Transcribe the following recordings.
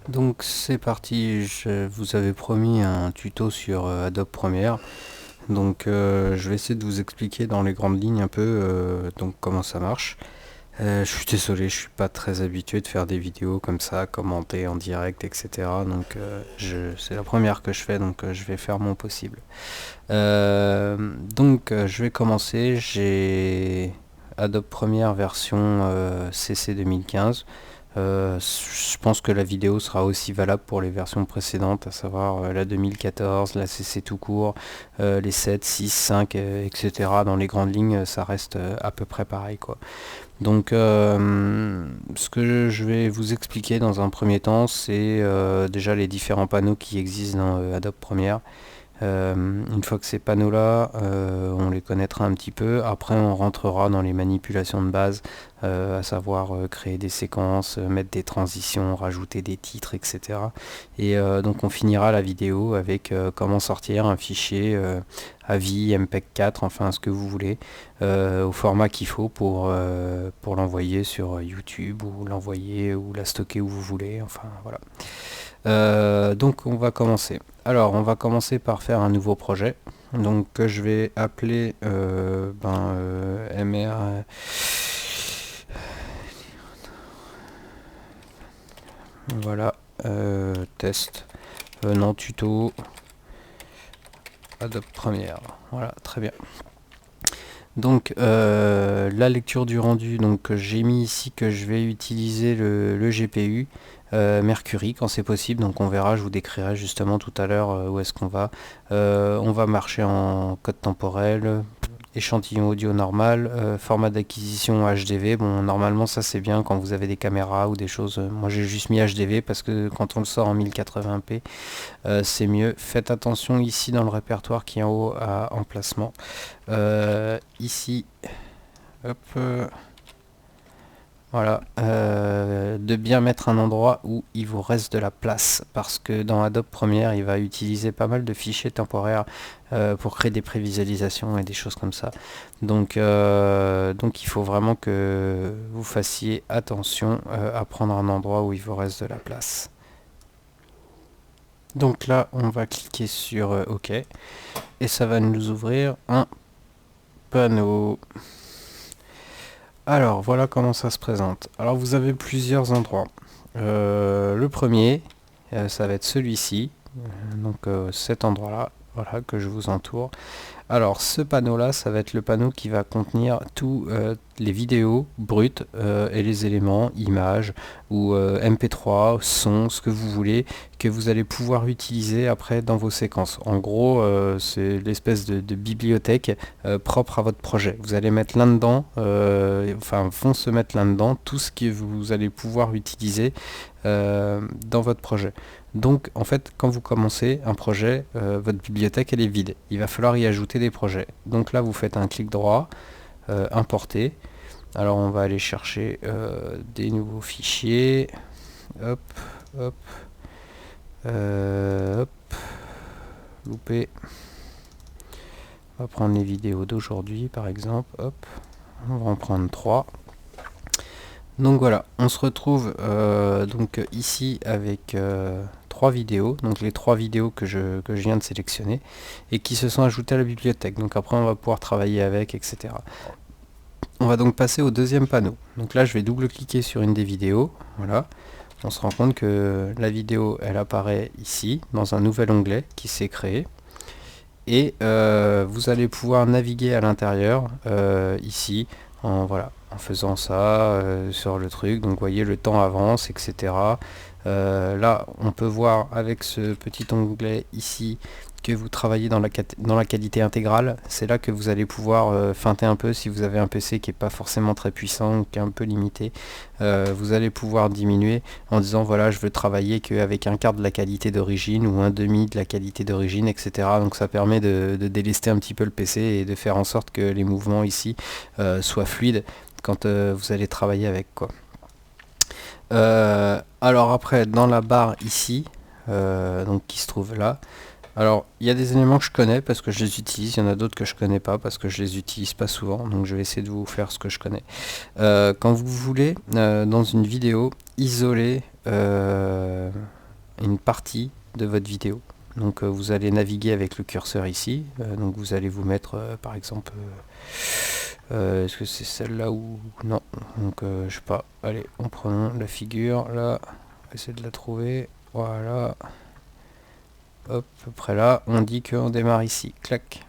Donc c'est parti, je vous avais promis un tuto sur Adobe Premiere. Donc je vais essayer de vous expliquer dans les grandes lignes un peu donc comment ça marche. Je suis désolé, je suis pas très habitué de faire des vidéos comme ça, commenter en direct, etc. Donc c'est la première que je fais, donc je vais faire mon possible. Je vais commencer, j'ai Adobe Premiere version CC 2015. Je pense que la vidéo sera aussi valable pour les versions précédentes, à savoir la 2014, la CC tout court, les 7, 6, 5, etc. Dans les grandes lignes, ça reste à peu près pareil, quoi. Donc, ce que je vais vous expliquer dans un premier temps, c'est déjà les différents panneaux qui existent dans Adobe Premiere. Une fois que ces panneaux-là, on les connaîtra un petit peu. Après, on rentrera dans les manipulations de base, à savoir créer des séquences, mettre des transitions, rajouter des titres, etc. Et donc, on finira la vidéo avec comment sortir un fichier AVI, MPEG-4, enfin ce que vous voulez, au format qu'il faut pour l'envoyer sur YouTube ou l'envoyer ou la stocker où vous voulez. Enfin, voilà. Donc on va commencer. Alors on va commencer par faire un nouveau projet. Donc que je vais appeler MR. Voilà. Test. Non, tuto. Adobe Premiere. Voilà, très bien. Donc la lecture du rendu, donc j'ai mis ici que je vais utiliser le GPU Mercury quand c'est possible, donc on verra, je vous décrirai justement tout à l'heure où est-ce qu'on va. On va marcher en code temporel, échantillon audio normal, format d'acquisition HDV. Bon, normalement ça c'est bien quand vous avez des caméras ou des choses. Moi j'ai juste mis HDV parce que quand on le sort en 1080p, c'est mieux. Faites attention ici dans le répertoire qui est en haut à emplacement. Ici, hop, voilà, de bien mettre un endroit où il vous reste de la place, parce que dans Adobe Premiere, il va utiliser pas mal de fichiers temporaires pour créer des prévisualisations et des choses comme ça. Donc il faut vraiment que vous fassiez attention à prendre un endroit où il vous reste de la place. Donc là, on va cliquer sur OK, et ça va nous ouvrir un panneau. Alors, voilà comment ça se présente. Alors, vous avez plusieurs endroits. Le premier, ça va être celui-ci. Cet endroit-là, voilà, que je vous entoure. Alors, ce panneau-là, ça va être le panneau qui va contenir tous les vidéos brutes et les éléments, images ou MP3, son, ce que vous voulez, que vous allez pouvoir utiliser après dans vos séquences. En gros, c'est l'espèce de bibliothèque propre à votre projet. Vous allez mettre là-dedans, vont se mettre là-dedans tout ce que vous allez pouvoir utiliser dans votre projet. Donc en fait, quand vous commencez un projet, votre bibliothèque elle est vide. Il va falloir y ajouter des projets. Donc là, vous faites un clic droit, importer. Alors on va aller chercher des nouveaux fichiers. Hop, hop, hop, loupé. On va prendre les vidéos d'aujourd'hui par exemple. Hop, on va en prendre 3. Donc voilà, on se retrouve ici avec 3 vidéos, donc les 3 vidéos que je viens de sélectionner et qui se sont ajoutées à la bibliothèque. Donc après on va pouvoir travailler avec, etc. On va donc passer au deuxième panneau. Donc là je vais double-cliquer sur une des vidéos, voilà. On se rend compte que la vidéo elle apparaît ici dans un nouvel onglet qui s'est créé. Et vous allez pouvoir naviguer à l'intérieur ici en faisant ça sur le truc. Donc vous voyez, le temps avance, etc. Là on peut voir avec ce petit onglet ici que vous travaillez dans la qualité intégrale. C'est là que vous allez pouvoir feinter un peu si vous avez un PC qui n'est pas forcément très puissant ou qui est un peu limité. Vous allez pouvoir diminuer en disant voilà, je veux travailler qu'avec un quart de la qualité d'origine ou un demi de la qualité d'origine, etc. Donc ça permet de délester un petit peu le PC et de faire en sorte que les mouvements ici soient fluides quand vous allez travailler avec, quoi. Alors après, dans la barre ici, donc qui se trouve là, alors il y a des éléments que je connais parce que je les utilise, il y en a d'autres que je connais pas parce que je les utilise pas souvent, donc je vais essayer de vous faire ce que je connais. Quand vous voulez dans une vidéo isoler une partie de votre vidéo. Donc vous allez naviguer avec le curseur ici, donc vous allez vous mettre par exemple, est-ce que c'est celle-là ou non, donc je sais pas, allez on prend la figure là, on va essayer de la trouver, voilà, hop, à peu près là, on dit qu'on démarre ici, clac.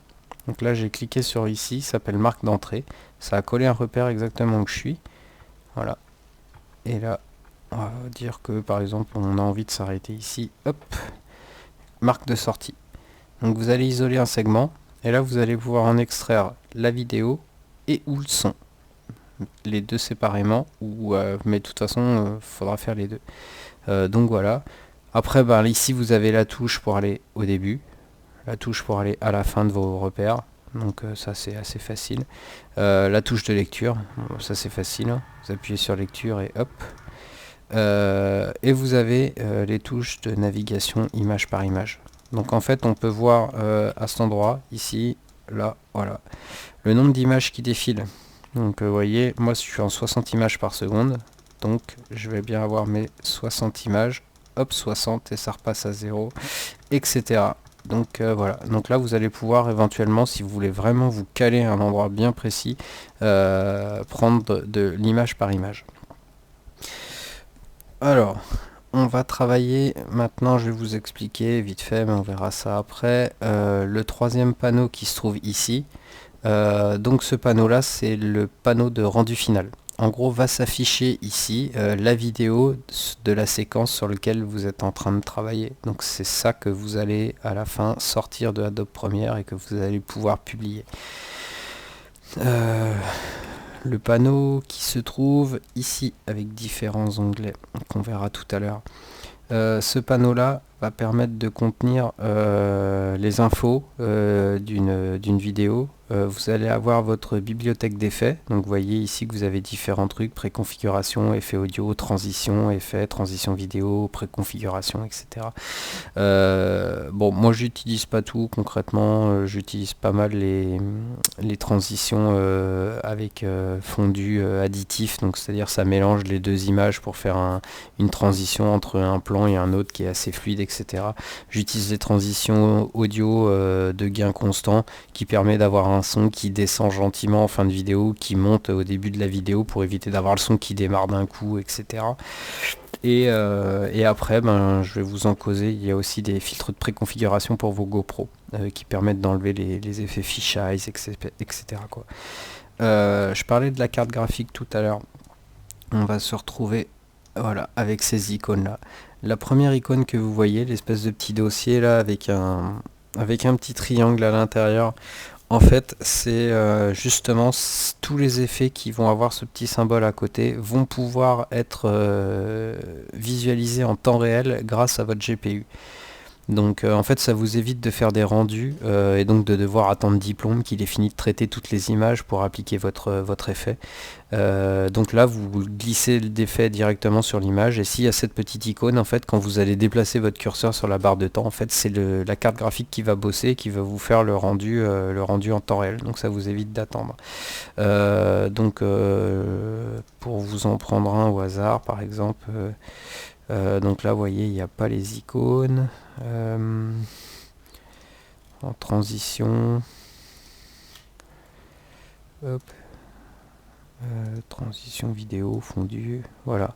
Donc là j'ai cliqué sur ici, ça s'appelle marque d'entrée, ça a collé un repère exactement où je suis, voilà, et là on va dire que par exemple on a envie de s'arrêter ici, hop, marque de sortie. Donc vous allez isoler un segment, et là vous allez pouvoir en extraire la vidéo et ou le son, les deux séparément, ou mais de toute façon faudra faire les deux. Donc voilà, après ici vous avez la touche pour aller au début, la touche pour aller à la fin de vos repères, donc ça c'est assez facile. La touche de lecture, bon, ça c'est facile, hein. Vous appuyez sur lecture et hop. Et vous avez les touches de navigation image par image. Donc en fait on peut voir à cet endroit, ici, là, voilà, le nombre d'images qui défilent. Donc vous voyez, moi je suis en 60 images par seconde, donc je vais bien avoir mes 60 images, hop 60 et ça repasse à 0, etc. Donc voilà, donc là vous allez pouvoir éventuellement, si vous voulez vraiment vous caler à un endroit bien précis, prendre de l'image par image. Alors, on va travailler, maintenant je vais vous expliquer vite fait, mais on verra ça après, le troisième panneau qui se trouve ici. Donc ce panneau là c'est le panneau de rendu final. En gros va s'afficher ici la vidéo de la séquence sur laquelle vous êtes en train de travailler. Donc c'est ça que vous allez à la fin sortir de Adobe Premiere et que vous allez pouvoir publier. Le panneau qui se trouve ici avec différents onglets qu'on verra tout à l'heure. Ce panneau là va permettre de contenir les infos d'une vidéo. Vous allez avoir votre bibliothèque d'effets, donc vous voyez ici que vous avez différents trucs, préconfiguration, effet audio, transition, effet, transition vidéo, préconfiguration, etc. Bon, moi j'utilise pas tout concrètement, j'utilise pas mal les transitions avec fondu additif, donc c'est-à-dire ça mélange les deux images pour faire une transition entre un plan et un autre qui est assez fluide, etc. J'utilise les transitions audio de gain constant qui permet d'avoir un son qui descend gentiment en fin de vidéo, qui monte au début de la vidéo pour éviter d'avoir le son qui démarre d'un coup, etc. Et après, je vais vous en causer, il y a aussi des filtres de préconfiguration pour vos GoPro qui permettent d'enlever les effets fisheye, etc. quoi. Je parlais de la carte graphique tout à l'heure. On va se retrouver voilà, avec ces icônes là. La première icône que vous voyez, l'espèce de petit dossier là avec un petit triangle à l'intérieur, en fait c'est justement tous les effets qui vont avoir ce petit symbole à côté vont pouvoir être visualisés en temps réel grâce à votre GPU. Donc en fait ça vous évite de faire des rendus et donc de devoir attendre diplôme qu'il ait fini de traiter toutes les images pour appliquer votre effet. Donc là vous glissez l'effet directement sur l'image et s'il y a cette petite icône, en fait quand vous allez déplacer votre curseur sur la barre de temps, en fait c'est la carte graphique qui va bosser, qui va vous faire le rendu en temps réel, donc ça vous évite d'attendre. Donc pour vous en prendre un au hasard par exemple, donc là vous voyez il n'y a pas les icônes. En transition, hop, transition vidéo, fondu, voilà.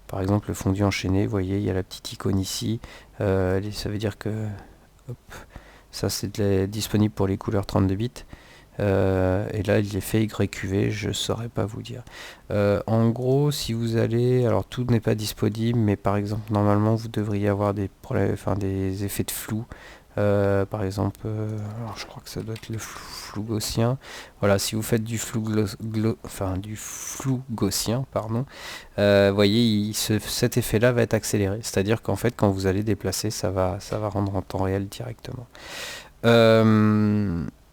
Par exemple le fondu enchaîné, vous voyez il y a la petite icône ici, ça veut dire que hop, ça c'est disponible pour les couleurs 32 bits. Et là il est fait YQV, je saurais pas vous dire. En gros si vous allez, alors tout n'est pas disponible, mais par exemple normalement vous devriez avoir des problèmes, enfin des effets de flou. Par exemple, alors je crois que ça doit être le flou gaussien. Voilà, si vous faites du flou gaussien, pardon, voyez, cet effet-là va être accéléré. C'est-à-dire qu'en fait, quand vous allez déplacer, ça va rendre en temps réel directement.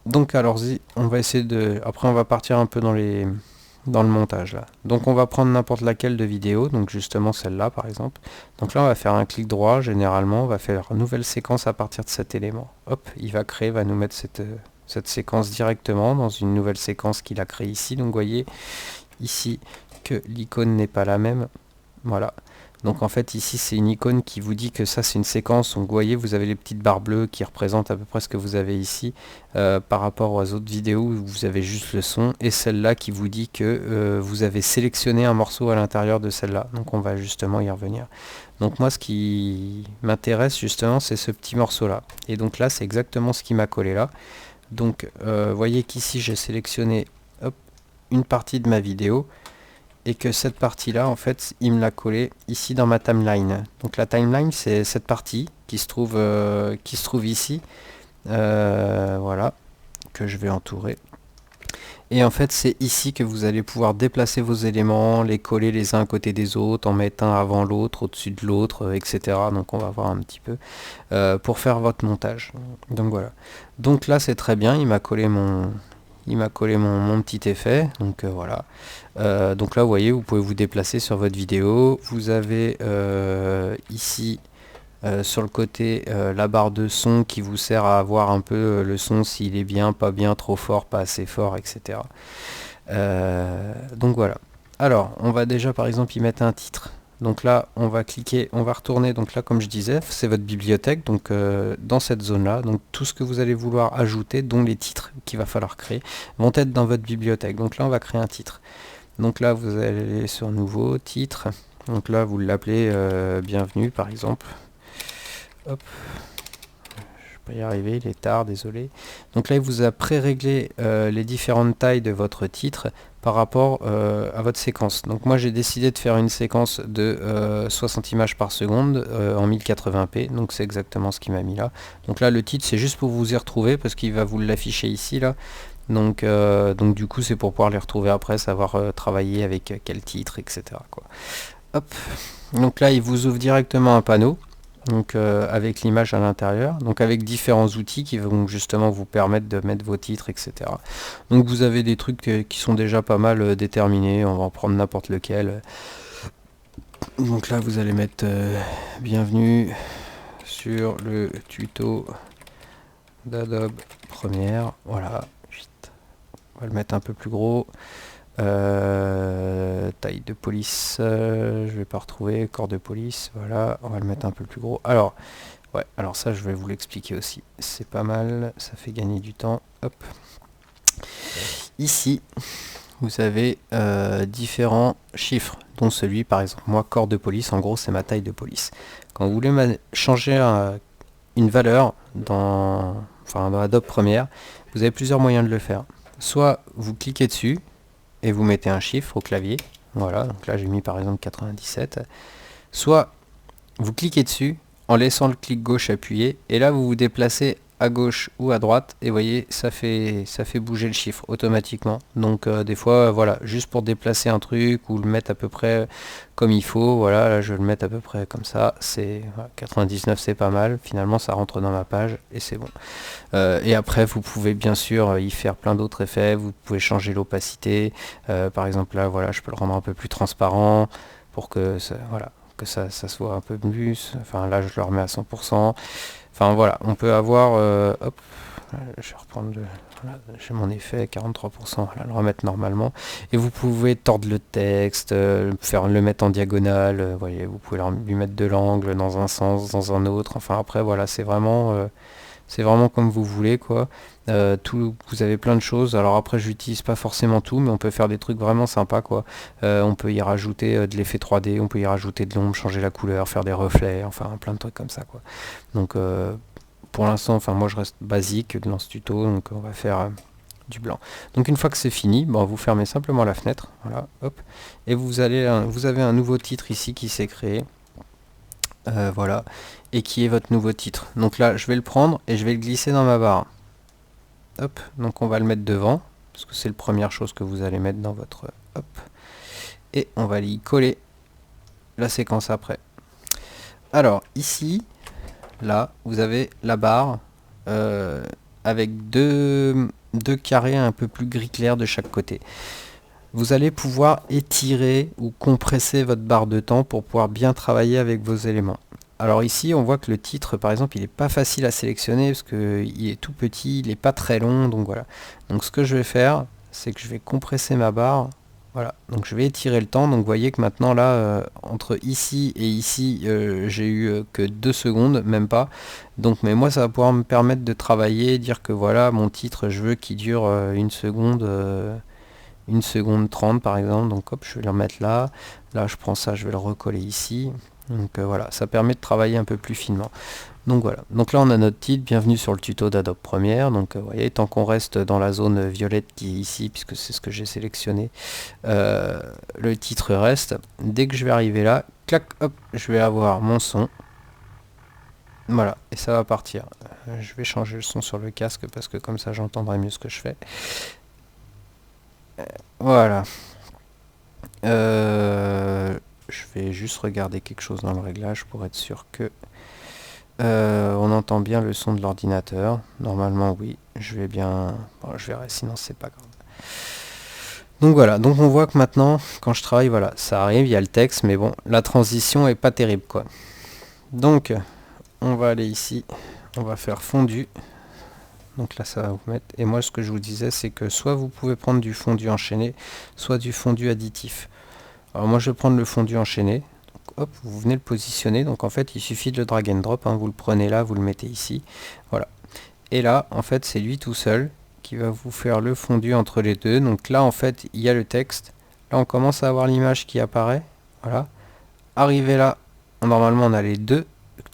Donc alors, on va essayer de. Après, on va partir un peu dans le montage là. Donc on va prendre n'importe laquelle de vidéo, donc justement celle-là par exemple. Donc là on va faire un clic droit, généralement on va faire une nouvelle séquence à partir de cet élément. Hop, il va créer, va nous mettre cette séquence directement dans une nouvelle séquence qu'il a créée ici. Donc vous voyez ici que l'icône n'est pas la même. Voilà. Donc en fait ici c'est une icône qui vous dit que ça c'est une séquence. Donc vous voyez, vous avez les petites barres bleues qui représentent à peu près ce que vous avez ici par rapport aux autres vidéos où vous avez juste le son, et celle-là qui vous dit que vous avez sélectionné un morceau à l'intérieur de celle-là. Donc on va justement y revenir. Donc moi ce qui m'intéresse justement c'est ce petit morceau là. Et donc là c'est exactement ce qui m'a collé là. Donc voyez qu'ici j'ai sélectionné hop, une partie de ma vidéo, et que cette partie là en fait il me l'a collé ici dans ma timeline. Donc la timeline c'est cette partie qui se trouve ici, voilà, que je vais entourer. Et en fait c'est ici que vous allez pouvoir déplacer vos éléments, les coller les uns à côté des autres, en mettre un avant l'autre, au-dessus de l'autre, etc. Donc on va voir un petit peu pour faire votre montage. Donc voilà. Donc là c'est très bien, il m'a collé mon petit effet. Donc voilà. Donc là vous voyez, vous pouvez vous déplacer sur votre vidéo. Vous avez ici sur le côté la barre de son qui vous sert à voir un peu le son, s'il est bien, pas bien, trop fort, pas assez fort, etc. Donc voilà. Alors on va déjà par exemple y mettre un titre. Donc là on va cliquer, on va retourner, donc là comme je disais c'est votre bibliothèque, donc dans cette zone là, donc tout ce que vous allez vouloir ajouter, dont les titres qu'il va falloir créer, vont être dans votre bibliothèque. Donc là on va créer un titre. Donc là vous allez aller sur nouveau, titre, donc là vous l'appelez bienvenue par exemple. Hop, je vais y arriver, il est tard, désolé. Donc là il vous a pré-réglé les différentes tailles de votre titre par rapport à votre séquence. Donc moi j'ai décidé de faire une séquence de 60 images par seconde en 1080p, donc c'est exactement ce qu'il m'a mis là. Donc là le titre c'est juste pour vous y retrouver parce qu'il va vous l'afficher ici là. Donc du coup c'est pour pouvoir les retrouver après, savoir travailler avec quel titre, etc. quoi. Hop. Donc là il vous ouvre directement un panneau, donc avec l'image à l'intérieur, donc avec différents outils qui vont justement vous permettre de mettre vos titres, etc. Donc vous avez des trucs qui sont déjà pas mal déterminés, on va en prendre n'importe lequel. Donc là vous allez mettre bienvenue sur le tuto d'Adobe Premiere, voilà. On va le mettre un peu plus gros. Taille de police, je vais pas retrouver. Corps de police, voilà. On va le mettre un peu plus gros. Alors, ouais, alors ça je vais vous l'expliquer aussi. C'est pas mal, ça fait gagner du temps. Hop. Ici, vous avez différents chiffres, dont celui par exemple, moi, corps de police, en gros c'est ma taille de police. Quand vous voulez changer une valeur dans Adobe Premiere, vous avez plusieurs moyens de le faire. Soit vous cliquez dessus et vous mettez un chiffre au clavier, voilà, donc là j'ai mis par exemple 97. Soit vous cliquez dessus en laissant le clic gauche appuyé, et là vous vous déplacez à gauche ou à droite, et voyez ça fait bouger le chiffre automatiquement. Donc des fois voilà, juste pour déplacer un truc ou le mettre à peu près comme il faut, voilà, là je vais le mettre à peu près comme ça, c'est voilà, 99 c'est pas mal, finalement ça rentre dans ma page et c'est bon. Et après vous pouvez bien sûr y faire plein d'autres effets, vous pouvez changer l'opacité, par exemple là voilà, je peux le rendre un peu plus transparent pour que ça, voilà, que ça soit un peu plus, enfin là je le remets à 100%. Enfin voilà, on peut avoir, hop, je vais reprendre voilà, j'ai mon effet 43%, voilà, le remettre normalement. Et vous pouvez tordre le texte, le mettre en diagonale, voyez, vous pouvez lui mettre de l'angle dans un sens, dans un autre. Enfin après voilà, c'est vraiment comme vous voulez quoi. Vous avez plein de choses. Alors après je n'utilise pas forcément tout, mais on peut faire des trucs vraiment sympas quoi. On peut y rajouter de l'effet 3D, on peut y rajouter de l'ombre, changer la couleur, faire des reflets, enfin plein de trucs comme ça quoi. Donc pour l'instant, enfin moi je reste basique dans ce tuto, donc on va faire du blanc. Donc une fois que c'est fini, bon, vous fermez simplement la fenêtre, voilà, hop, et vous avez un nouveau titre ici qui s'est créé. Voilà, et qui est votre nouveau titre. Donc là je vais le prendre et je vais le glisser dans ma barre. Hop, donc on va le mettre devant, parce que c'est la première chose que vous allez mettre dans votre... Hop, et on va y coller la séquence après. Alors ici, là, vous avez la barre avec deux carrés un peu plus gris clair de chaque côté. Vous allez pouvoir étirer ou compresser votre barre de temps pour pouvoir bien travailler avec vos éléments. Alors ici on voit que le titre par exemple il n'est pas facile à sélectionner parce qu'il est tout petit, il n'est pas très long, donc voilà. Donc ce que je vais faire c'est que je vais compresser ma barre, Voilà, donc je vais étirer le temps. Donc vous voyez que maintenant là, entre ici et ici, j'ai eu que 2 secondes, même pas. Donc mais moi ça va pouvoir me permettre de travailler, dire que voilà, mon titre, je veux qu'il dure 1 seconde 30 par exemple. Donc hop, je vais le remettre là. Là je prends ça, je vais le recoller ici. Donc voilà, ça permet de travailler un peu plus finement. Donc voilà, donc là on a notre titre, bienvenue sur le tuto d'Adobe Premiere. Donc vous voyez, tant qu'on reste dans la zone violette qui est ici, puisque c'est ce que j'ai sélectionné, le titre reste. Dès que je vais arriver là, clac, hop, je vais avoir mon son. Voilà, et ça va partir. Je vais changer le son sur le casque parce que comme ça j'entendrai mieux ce que je fais. Voilà. Je vais juste regarder quelque chose dans le réglage pour être sûr que on entend bien le son de l'ordinateur. Normalement oui, je vais bien... Bon, je verrai, sinon c'est pas grave. Donc voilà, donc on voit que maintenant, quand je travaille, voilà, ça arrive, il y a le texte, mais bon, la transition est pas terrible, quoi. Donc, on va aller ici, on va faire fondu. Donc là, ça va vous mettre... Et moi, ce que je vous disais, c'est que soit vous pouvez prendre du fondu enchaîné, soit du fondu additif. Alors moi, je vais prendre le fondu enchaîné. Donc, hop, vous venez le positionner. Donc en fait, il suffit de le drag and drop, hein. Vous le prenez là, vous le mettez ici. Voilà. Et là, en fait, c'est lui tout seul qui va vous faire le fondu entre les deux. Donc là, en fait, il y a le texte. Là, on commence à avoir l'image qui apparaît. Voilà. Arrivé là, normalement, on a les deux,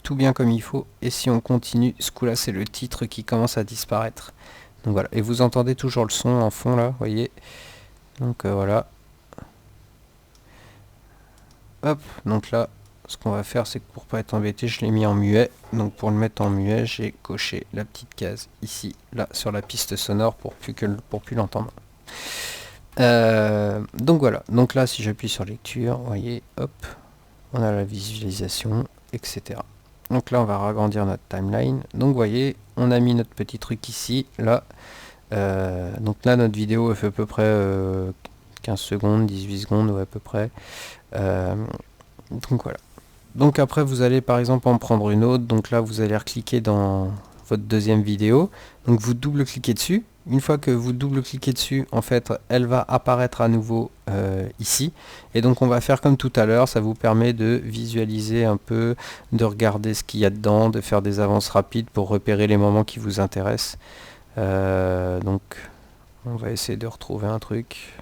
tout bien comme il faut. Et si on continue, ce coup-là, c'est le titre qui commence à disparaître. Donc voilà. Et vous entendez toujours le son en fond, là, vous voyez. Donc voilà. Hop, donc là, ce qu'on va faire, c'est que pour pas être embêté, je l'ai mis en muet. Donc pour le mettre en muet, j'ai coché la petite case ici, là, sur la piste sonore pour plus l'entendre. Donc voilà, donc là, si j'appuie sur lecture, vous voyez, hop, on a la visualisation, etc. Donc là, on va agrandir notre timeline. Donc vous voyez, on a mis notre petit truc ici, là. Donc là, notre vidéo, elle fait à peu près 15 secondes, 18 secondes, ouais, à peu près. Donc voilà. Donc après vous allez par exemple en prendre une autre. Donc là vous allez recliquer dans votre deuxième vidéo. Donc vous double-cliquez dessus. Une fois que vous double-cliquez dessus, en fait, elle va apparaître à nouveau ici. Et donc on va faire comme tout à l'heure. Ça vous permet de visualiser un peu, de regarder ce qu'il y a dedans, de faire des avances rapides pour repérer les moments qui vous intéressent. Donc on va essayer de retrouver un truc.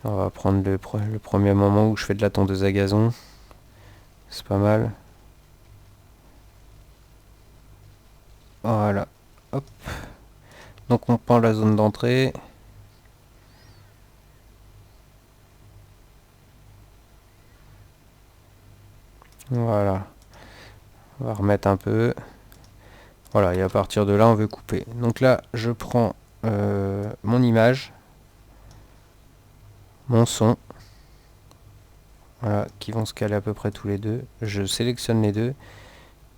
On va prendre le premier moment où je fais de la tondeuse à gazon. C'est pas mal. Voilà. Hop. Donc on prend la zone d'entrée. Voilà. On va remettre un peu. Voilà, et à partir de là, on veut couper. Donc là, je prends mon image, mon son. Voilà, qui vont se caler à peu près tous les deux. Je sélectionne les deux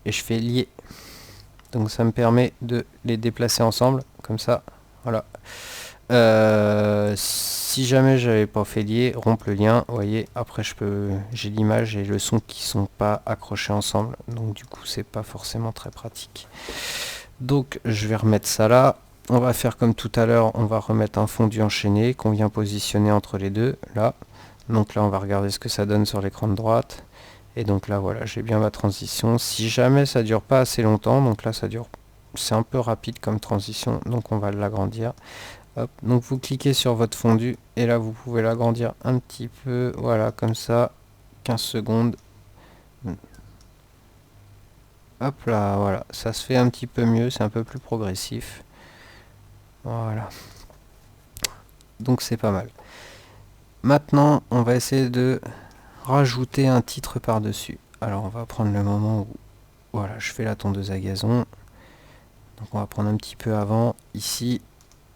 et je fais lier. Donc ça me permet de les déplacer ensemble, comme ça. Voilà. Si jamais j'avais pas fait lier, rompre le lien, vous voyez, après j'ai l'image et le son qui sont pas accrochés ensemble, donc du coup c'est pas forcément très pratique. Donc je vais remettre ça là. On va faire comme tout à l'heure, on va remettre un fondu enchaîné qu'on vient positionner entre les deux, là. Donc là on va regarder ce que ça donne sur l'écran de droite. Et donc là voilà, j'ai bien ma transition. Si jamais ça dure pas assez longtemps, donc là ça dure, c'est un peu rapide comme transition, donc on va l'agrandir. Hop, donc vous cliquez sur votre fondu et là vous pouvez l'agrandir un petit peu, voilà, comme ça, 15 secondes. Hop là, voilà, ça se fait un petit peu mieux, c'est un peu plus progressif. Voilà. Donc c'est pas mal. Maintenant, on va essayer de rajouter un titre par-dessus. Alors on va prendre le moment où, voilà, je fais la tondeuse à gazon. Donc on va prendre un petit peu avant, ici.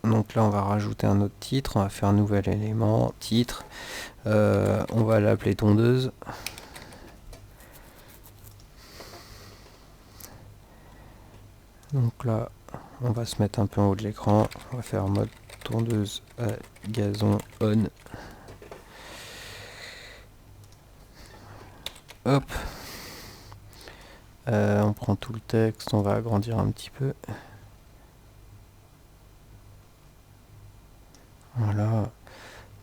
Donc là on va rajouter un autre titre, on va faire un nouvel élément, titre, on va l'appeler tondeuse. Donc là on va se mettre un peu en haut de l'écran, on va faire mode tondeuse à gazon on. Hop, on prend tout le texte, on va agrandir un petit peu. Voilà.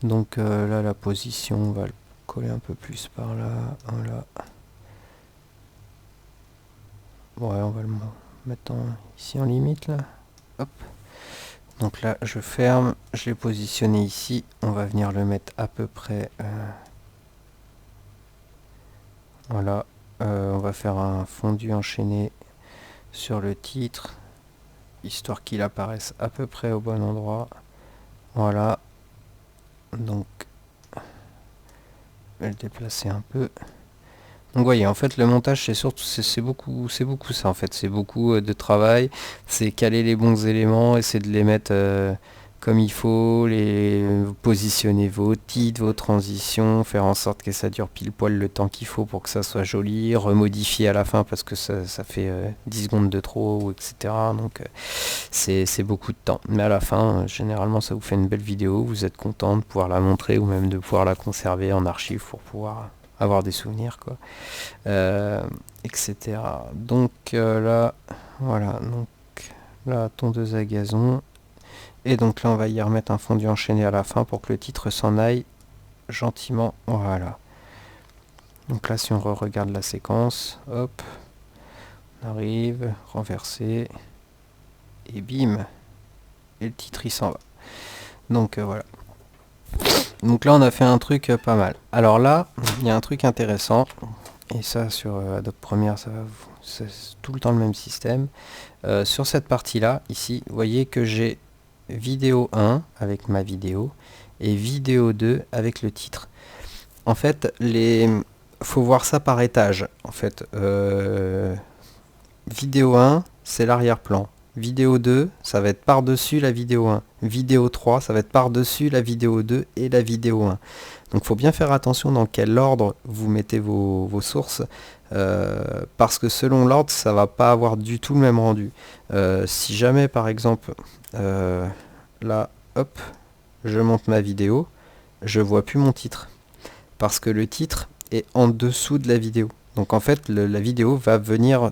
Donc là, la position, on va le coller un peu plus par là. Voilà. Ouais, on va le mettre ici en limite, là. Hop. Donc là, je ferme. Je l'ai positionné ici. On va venir le mettre à peu près... voilà. On va faire un fondu enchaîné sur le titre, histoire qu'il apparaisse à peu près au bon endroit. Voilà. Donc, je vais le déplacer un peu. Donc, vous voyez, en fait, le montage, c'est surtout, c'est beaucoup ça, en fait. C'est beaucoup de travail. C'est caler les bons éléments, essayer de les mettre comme il faut, les positionner vos titres, vos transitions, faire en sorte que ça dure pile poil le temps qu'il faut pour que ça soit joli, remodifier à la fin parce que ça fait 10 secondes de trop, etc. Donc c'est beaucoup de temps. Mais à la fin, généralement, ça vous fait une belle vidéo, vous êtes content de pouvoir la montrer ou même de pouvoir la conserver en archive pour pouvoir avoir des souvenirs, quoi, etc. Donc là, voilà, donc la tondeuse à gazon. Et donc là, on va y remettre un fondu enchaîné à la fin pour que le titre s'en aille gentiment. Voilà. Donc là, si on regarde la séquence, hop, on arrive, renverser, et bim, et le titre il s'en va. Donc voilà. Donc là, on a fait un truc pas mal. Alors là, il y a un truc intéressant, et ça sur Adobe Premiere, c'est tout le temps le même système. Sur cette partie-là, ici, vous voyez que j'ai vidéo 1 avec ma vidéo et vidéo 2 avec le titre. En fait, faut voir ça par étage. En fait, vidéo 1, c'est l'arrière-plan. Vidéo 2, ça va être par-dessus la vidéo 1. Vidéo 3, ça va être par-dessus la vidéo 2 et la vidéo 1. Donc, il faut bien faire attention dans quel ordre vous mettez vos sources. Parce que selon l'ordre, ça va pas avoir du tout le même rendu. Si jamais, par exemple, là, hop, je monte ma vidéo, je vois plus mon titre. Parce que le titre est en dessous de la vidéo. Donc en fait, la vidéo va venir,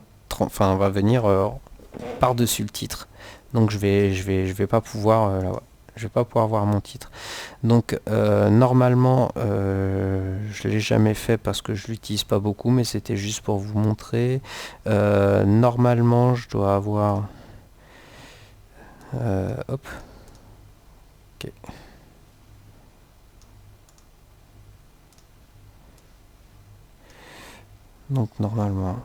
par-dessus le titre. Donc je vais pas pouvoir, je vais pas pouvoir voir mon titre. Donc normalement, je l'ai jamais fait parce que je l'utilise pas beaucoup, mais c'était juste pour vous montrer. Normalement, je dois avoir, hop, ok. Donc normalement,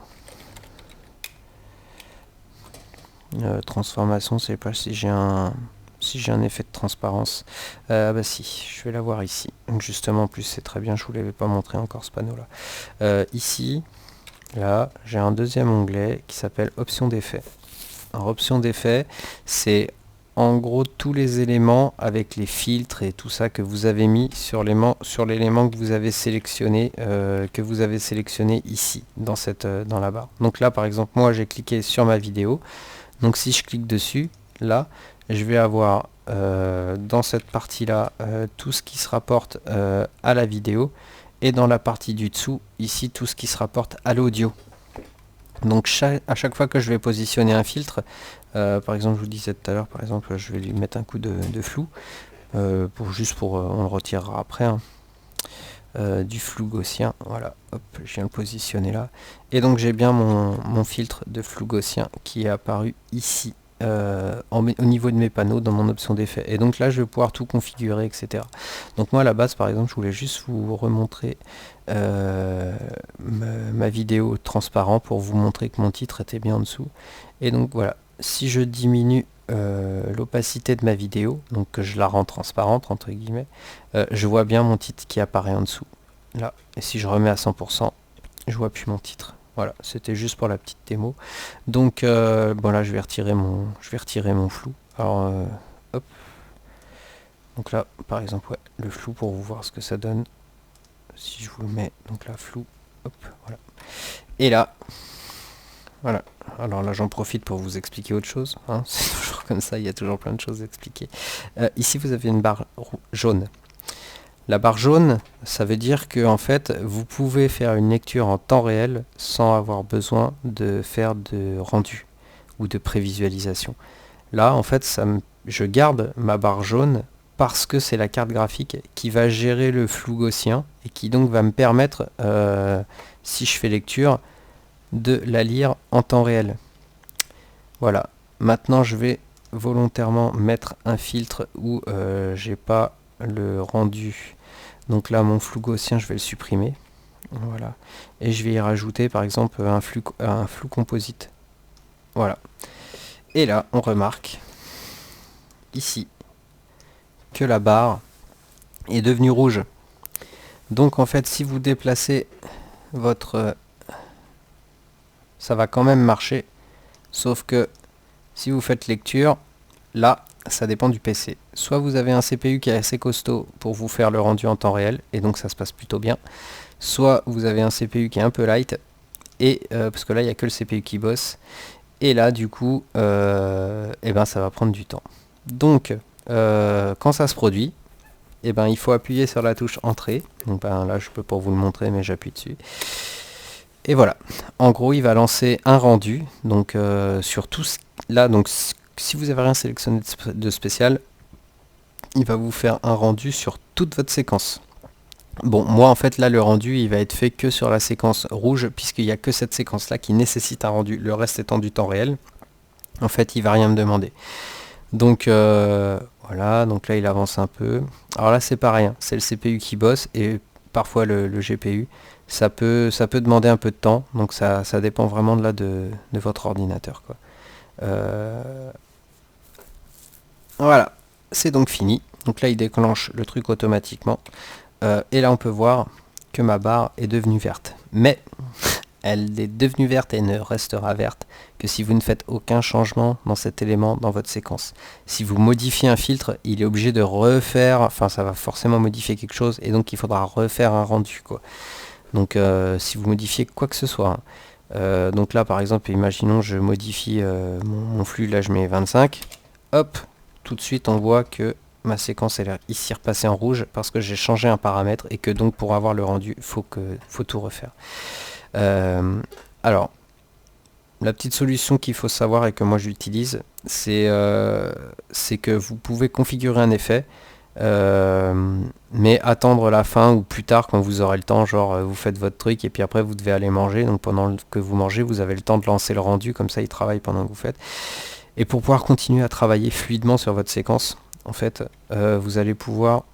transformation, c'est pas si j'ai un effet de transparence. Bah si, je vais l'avoir ici. Donc justement, en plus c'est très bien, je vous l'avais pas montré encore ce panneau là. Ici, là, j'ai un deuxième onglet qui s'appelle options d'effet. Alors options d'effet, c'est en gros tous les éléments avec les filtres et tout ça que vous avez mis sur l'élément que vous avez sélectionné ici dans la barre. Donc là par exemple, moi j'ai cliqué sur ma vidéo. Donc si je clique dessus, là, je vais avoir dans cette partie-là tout ce qui se rapporte à la vidéo, et dans la partie du dessous, ici, tout ce qui se rapporte à l'audio. Donc à chaque fois que je vais positionner un filtre, par exemple, je vous disais tout à l'heure, par exemple, je vais lui mettre un coup de flou, on le retirera après, hein. Du flou gaussien, voilà, hop, je viens le positionner là, et donc j'ai bien mon filtre de flou gaussien qui est apparu ici au niveau de mes panneaux dans mon option d'effet, et donc là je vais pouvoir tout configurer, etc. Donc moi à la base par exemple je voulais juste vous remontrer ma vidéo transparent pour vous montrer que mon titre était bien en dessous, et donc voilà, si je diminue l'opacité de ma vidéo, donc que je la rends transparente entre guillemets, je vois bien mon titre qui apparaît en dessous là, et si je remets à 100%, je vois plus mon titre. Voilà, c'était juste pour la petite démo. Donc bon, là je vais retirer mon flou. Alors hop, donc là par exemple, ouais, le flou pour vous voir ce que ça donne si je vous le mets, donc là flou, hop, voilà, et là voilà. Alors là j'en profite pour vous expliquer autre chose, hein. C'est toujours comme ça, il y a toujours plein de choses à expliquer. Ici vous avez une barre jaune. La barre jaune, ça veut dire que en fait vous pouvez faire une lecture en temps réel sans avoir besoin de faire de rendu ou de prévisualisation. Là en fait je garde ma barre jaune parce que c'est la carte graphique qui va gérer le flou gaussien et qui donc va me permettre, si je fais lecture, de la lire en temps réel. Voilà. Maintenant, je vais volontairement mettre un filtre où j'ai pas le rendu. Donc là, mon flou gaussien, je vais le supprimer. Voilà. Et je vais y rajouter, par exemple, un flou composite. Voilà. Et là, on remarque ici que la barre est devenue rouge. Donc en fait, si vous déplacez votre... ça va quand même marcher. Sauf que si vous faites lecture, là, ça dépend du PC. Soit vous avez un CPU qui est assez costaud pour vous faire le rendu en temps réel, et donc ça se passe plutôt bien. Soit vous avez un CPU qui est un peu light, et parce que là, il n'y a que le CPU qui bosse. Et là, du coup, eh ben, ça va prendre du temps. Donc, quand ça se produit, eh ben, il faut appuyer sur la touche Entrée. Donc, ben, là, je peux pas vous le montrer, mais j'appuie dessus. Et voilà. En gros, il va lancer un rendu. Donc, sur tout là, donc, si vous avez rien sélectionné de spécial, il va vous faire un rendu sur toute votre séquence. Bon, moi en fait là le rendu il va être fait que sur la séquence rouge puisqu'il n'y a que cette séquence là qui nécessite un rendu, le reste étant du temps réel. En fait il va rien me demander. Donc voilà, donc là il avance un peu. Alors là c'est pareil, hein, c'est le CPU qui bosse et parfois le GPU. Ça peut demander un peu de temps, donc ça dépend vraiment de votre ordinateur, quoi. Voilà, c'est donc fini. Donc là il déclenche le truc automatiquement. Et là on peut voir que ma barre est devenue verte. Mais elle est devenue verte et ne restera verte que si vous ne faites aucun changement dans cet élément dans votre séquence. Si vous modifiez un filtre, il est obligé de refaire, enfin ça va forcément modifier quelque chose et donc il faudra refaire un rendu, quoi. Donc si vous modifiez quoi que ce soit, hein. Donc là par exemple, imaginons je modifie mon flux, là je mets 25, hop, tout de suite on voit que ma séquence elle est ici repassée en rouge parce que j'ai changé un paramètre et que donc pour avoir le rendu faut tout refaire. Alors la petite solution qu'il faut savoir et que moi j'utilise, c'est que vous pouvez configurer un effet mais attendre la fin ou plus tard quand vous aurez le temps, genre vous faites votre truc et puis après vous devez aller manger, donc pendant que vous mangez vous avez le temps de lancer le rendu, comme ça il travaille pendant que vous faites. Et pour pouvoir continuer à travailler fluidement sur votre séquence, en fait, vous allez pouvoir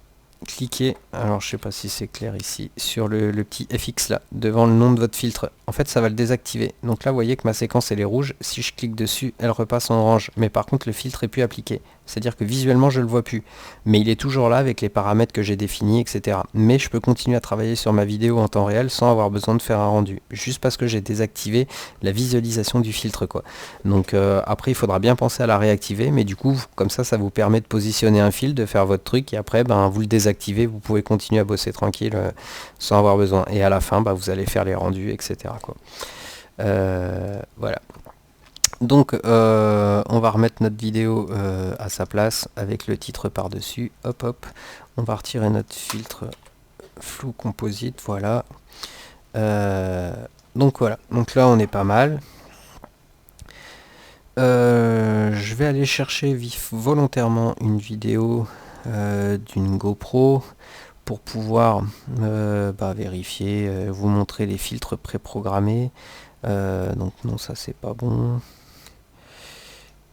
cliquer, alors je sais pas si c'est clair ici, sur le petit FX là, devant le nom de votre filtre. En fait, ça va le désactiver. Donc là, vous voyez que ma séquence elle est rouge. Si je clique dessus, elle repasse en orange. Mais par contre, le filtre est plus appliqué. C'est-à-dire que visuellement, je le vois plus. Mais il est toujours là avec les paramètres que j'ai définis, etc. Mais je peux continuer à travailler sur ma vidéo en temps réel sans avoir besoin de faire un rendu. Juste parce que j'ai désactivé la visualisation du filtre, quoi. Donc après, il faudra bien penser à la réactiver. Mais du coup, comme ça vous permet de positionner un fil, de faire votre truc. Et après, ben, vous le désactivez. Vous pouvez continuer à bosser tranquille sans avoir besoin. Et à la fin, ben, vous allez faire les rendus, etc., quoi. Voilà. Donc on va remettre notre vidéo à sa place avec le titre par-dessus. Hop hop. On va retirer notre filtre flou composite. Voilà. Donc voilà. Donc là on est pas mal. Je vais aller chercher volontairement une vidéo d'une GoPro pour pouvoir vérifier, vous montrer les filtres préprogrammés. Donc non, ça c'est pas bon.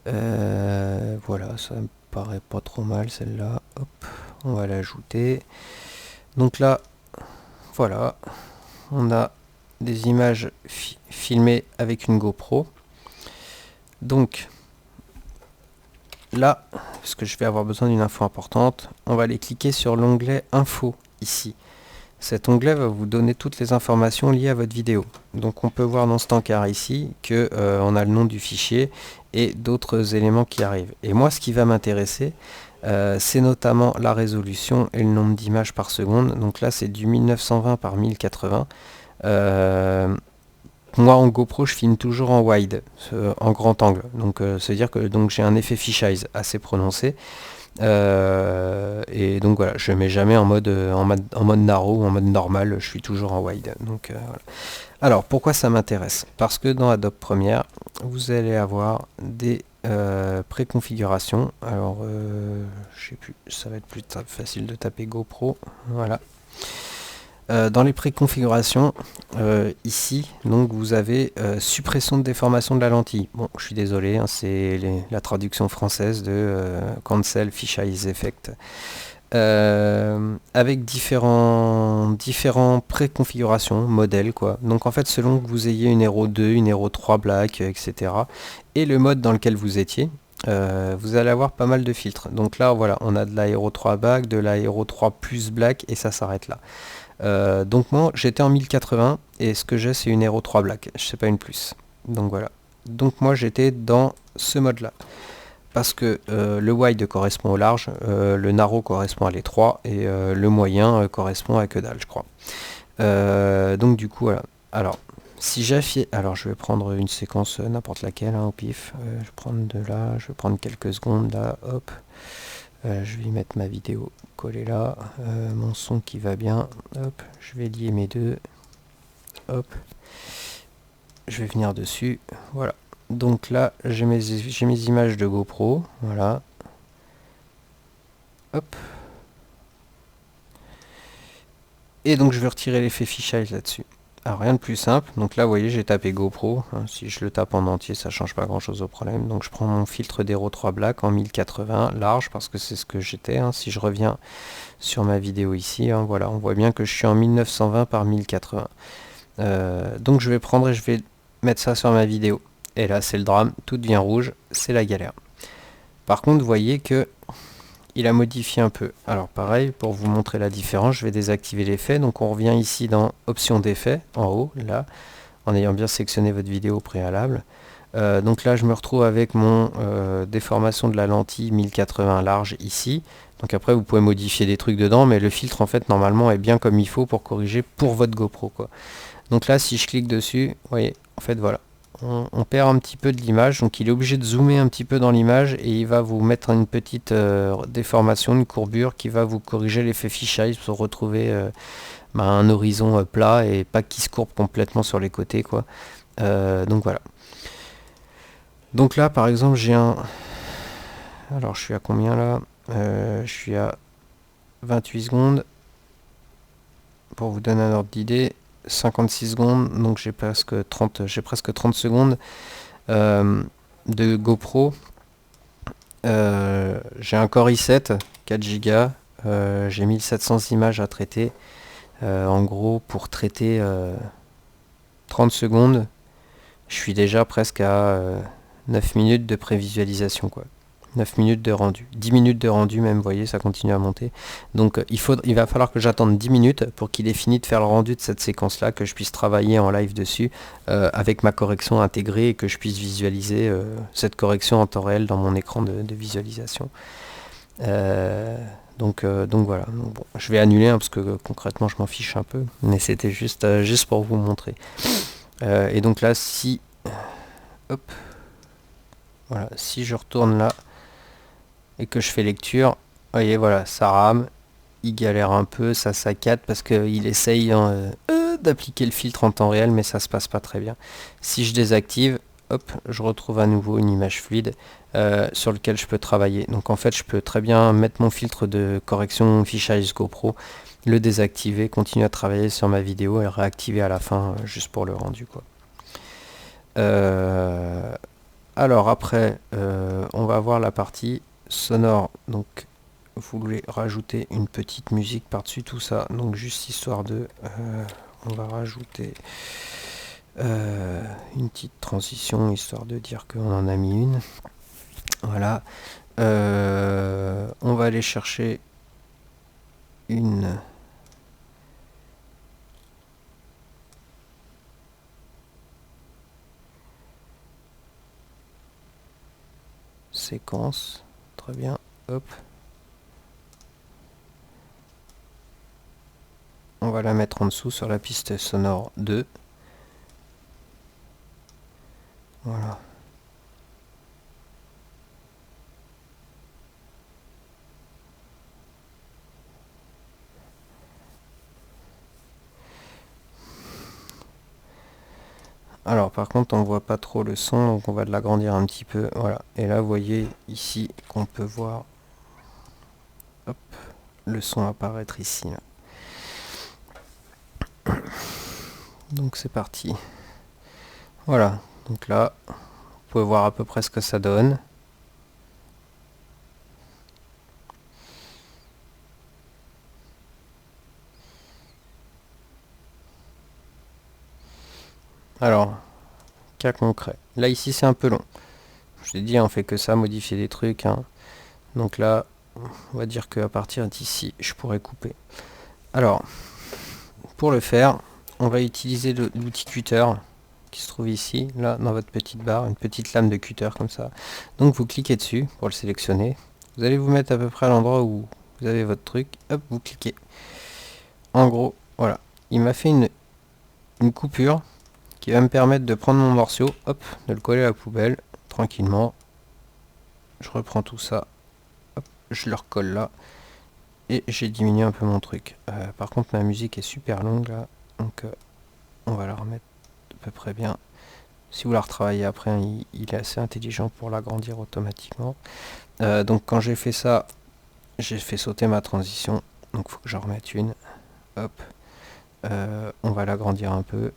Voilà, ça me paraît pas trop mal celle-là. Hop, on va l'ajouter. Donc là, voilà, on a des images filmées avec une GoPro. Donc là, parce que je vais avoir besoin d'une info importante, on va aller cliquer sur l'onglet Info ici. Cet onglet va vous donner toutes les informations liées à votre vidéo. Donc on peut voir dans cet encart ici que on a le nom du fichier et d'autres éléments qui arrivent. Et moi ce qui va m'intéresser, c'est notamment la résolution et le nombre d'images par seconde. Donc là c'est du 1920 par 1080. Moi en GoPro je filme toujours en wide, en grand angle. Donc c'est-à-dire que j'ai un effet fisheye assez prononcé. Et donc voilà, je mets jamais en mode narrow ou en mode normal, je suis toujours en wide. Donc voilà. Alors pourquoi ça m'intéresse? Parce que dans Adobe Premiere, vous allez avoir des préconfiguration. Alors, je sais plus, ça va être plus facile de taper GoPro. Voilà. Dans les préconfigurations, ici, donc vous avez suppression de déformation de la lentille. Bon, je suis désolé, hein, c'est la traduction française de Cancel Fisheye Effect. Avec différents préconfigurations, modèles quoi. Donc en fait, selon que vous ayez une Hero 2, une Hero 3 Black, etc. et le mode dans lequel vous étiez, vous allez avoir pas mal de filtres. Donc là, voilà, on a de la Hero 3 Black, de la Hero 3 plus Black, et ça s'arrête là. Donc moi j'étais en 1080 et ce que j'ai c'est une Hero 3 Black, je sais pas une plus. Donc voilà. Donc moi j'étais dans ce mode là. Parce que le wide correspond au large, le narrow correspond à l'étroit et le moyen correspond à que dalle je crois. Donc du coup voilà. Alors si j'affiche, alors je vais prendre une séquence n'importe laquelle hein, au pif. Je vais prendre de là, je vais prendre quelques secondes là, hop. Je vais y mettre ma vidéo collée là, mon son qui va bien, hop, je vais lier mes deux, hop, je vais venir dessus, voilà. Donc là, j'ai mes images de GoPro, voilà, hop. Et donc je vais retirer l'effet fisheye là-dessus. Alors rien de plus simple, donc là vous voyez j'ai tapé GoPro, hein, si je le tape en entier ça change pas grand chose au problème, donc je prends mon filtre d'Hero 3 Black en 1080 large parce que c'est ce que j'étais, hein. Si je reviens sur ma vidéo ici, hein, voilà, on voit bien que je suis en 1920 par 1080. Donc je vais prendre et je vais mettre ça sur ma vidéo. Et là c'est le drame, tout devient rouge, c'est la galère. Par contre vous voyez que il a modifié un peu. Alors pareil, pour vous montrer la différence, je vais désactiver l'effet. Donc on revient ici dans options d'effet, en haut, là, en ayant bien sélectionné votre vidéo au préalable. Donc là je me retrouve avec mon déformation de la lentille 1080 large ici. Donc après vous pouvez modifier des trucs dedans, mais le filtre en fait normalement est bien comme il faut pour corriger pour votre GoPro quoi. Donc là si je clique dessus, vous voyez, en fait voilà, on perd un petit peu de l'image, donc il est obligé de zoomer un petit peu dans l'image et il va vous mettre une petite déformation, une courbure qui va vous corriger l'effet fisheye pour retrouver un horizon plat et pas qu'il se courbe complètement sur les côtés quoi. Donc voilà. Donc là par exemple j'ai un... Alors je suis à combien là je suis à 28 secondes. Pour vous donner un ordre d'idée, 56 secondes, donc j'ai presque 30 secondes de GoPro. J'ai un Core i7, 4 Go, j'ai 1700 images à traiter. En gros, pour traiter 30 secondes, je suis déjà presque à 9 minutes de prévisualisation quoi. 9 minutes de rendu, 10 minutes de rendu même, vous voyez, ça continue à monter. Donc il va falloir que j'attende 10 minutes pour qu'il ait fini de faire le rendu de cette séquence-là, que je puisse travailler en live dessus, avec ma correction intégrée, et que je puisse visualiser cette correction en temps réel dans mon écran de visualisation. Donc voilà, donc, bon, je vais annuler, hein, parce que concrètement je m'en fiche un peu, mais c'était juste pour vous montrer. Et donc là, si... Hop, voilà, si je retourne là, et que je fais lecture, vous voyez voilà, ça rame, il galère un peu, ça saccade parce qu'il essaye d'appliquer le filtre en temps réel, mais ça se passe pas très bien. Si je désactive, hop, je retrouve à nouveau une image fluide sur lequel je peux travailler. Donc en fait je peux très bien mettre mon filtre de correction fisheye GoPro, le désactiver, continuer à travailler sur ma vidéo et le réactiver à la fin juste pour le rendu quoi. Alors après on va voir la partie sonore. Donc vous voulez rajouter une petite musique par dessus tout ça, donc juste histoire de on va rajouter une petite transition histoire de dire qu'on en a mis une. Voilà, on va aller chercher une séquence, très bien, hop. On va la mettre en dessous sur la piste sonore 2. Voilà. Alors par contre on voit pas trop le son, donc on va l'agrandir un petit peu, voilà. Et là vous voyez ici qu'on peut voir, hop, le son apparaître ici là. Donc c'est parti. Voilà, donc là vous pouvez voir à peu près ce que ça donne. Alors, cas concret. Là ici c'est un peu long. Je l'ai dit, on fait que ça, modifier des trucs, hein. Donc là, on va dire qu'à partir d'ici, je pourrais couper. Alors, pour le faire, on va utiliser l'outil cutter qui se trouve ici, là, dans votre petite barre, une petite lame de cutter comme ça. Donc vous cliquez dessus pour le sélectionner. Vous allez vous mettre à peu près à l'endroit où vous avez votre truc. Hop, vous cliquez. En gros, voilà. Il m'a fait une coupure qui va me permettre de prendre mon morceau, hop, de le coller à la poubelle, tranquillement. Je reprends tout ça, hop, je le recolle là, et j'ai diminué un peu mon truc. Par contre, ma musique est super longue là, donc on va la remettre à peu près bien. Si vous la retravaillez après, hein, il est assez intelligent pour l'agrandir automatiquement. Donc quand j'ai fait ça, j'ai fait sauter ma transition, donc il faut que j'en remette une. Hop, on va l'agrandir un peu.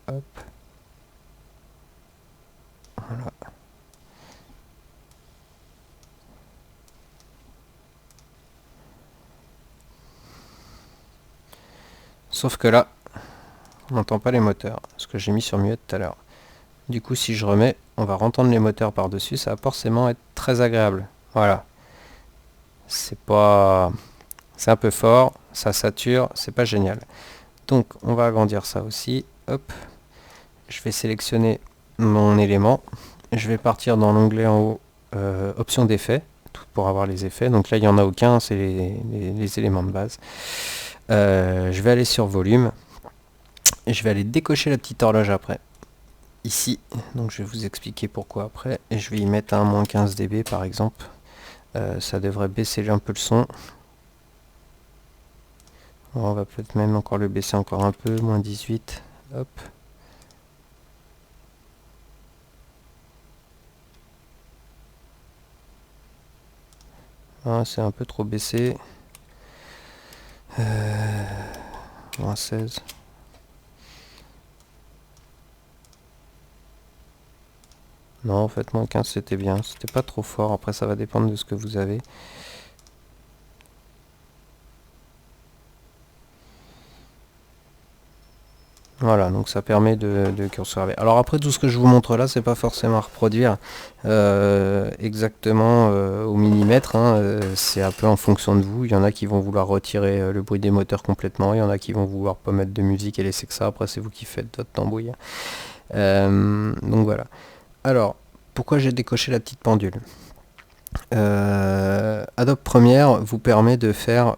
Hop, voilà. Sauf que là, on n'entend pas les moteurs, ce que j'ai mis sur muette tout à l'heure. Du coup, si je remets, on va entendre les moteurs par-dessus, ça va forcément être très agréable. Voilà. C'est pas... C'est un peu fort, ça sature, c'est pas génial. Donc, on va agrandir ça aussi. Hop. Je vais sélectionner mon élément. Je vais partir dans l'onglet en haut, options d'effets, pour avoir les effets. Donc là, il n'y en a aucun, c'est les éléments de base. Je vais aller sur volume. Et je vais aller décocher la petite horloge après. Ici, donc je vais vous expliquer pourquoi après. Et je vais y mettre un moins 15 dB par exemple. Ça devrait baisser un peu le son. On va peut-être même encore le baisser encore un peu, moins 18. Hop. Ah, c'est un peu trop baissé. Moins 16. Non, en fait, moins 15 c'était bien. C'était pas trop fort. Après, ça va dépendre de ce que vous avez. Voilà, donc ça permet de cursorver. Alors après, tout ce que je vous montre là, c'est pas forcément à reproduire exactement au millimètre, hein, c'est un peu en fonction de vous. Il y en a qui vont vouloir retirer le bruit des moteurs complètement, il y en a qui vont vouloir pas mettre de musique et laisser que ça. Après, c'est vous qui faites votre tambouille. Donc voilà. Alors, pourquoi j'ai décoché la petite pendule? Adobe Premiere vous permet de faire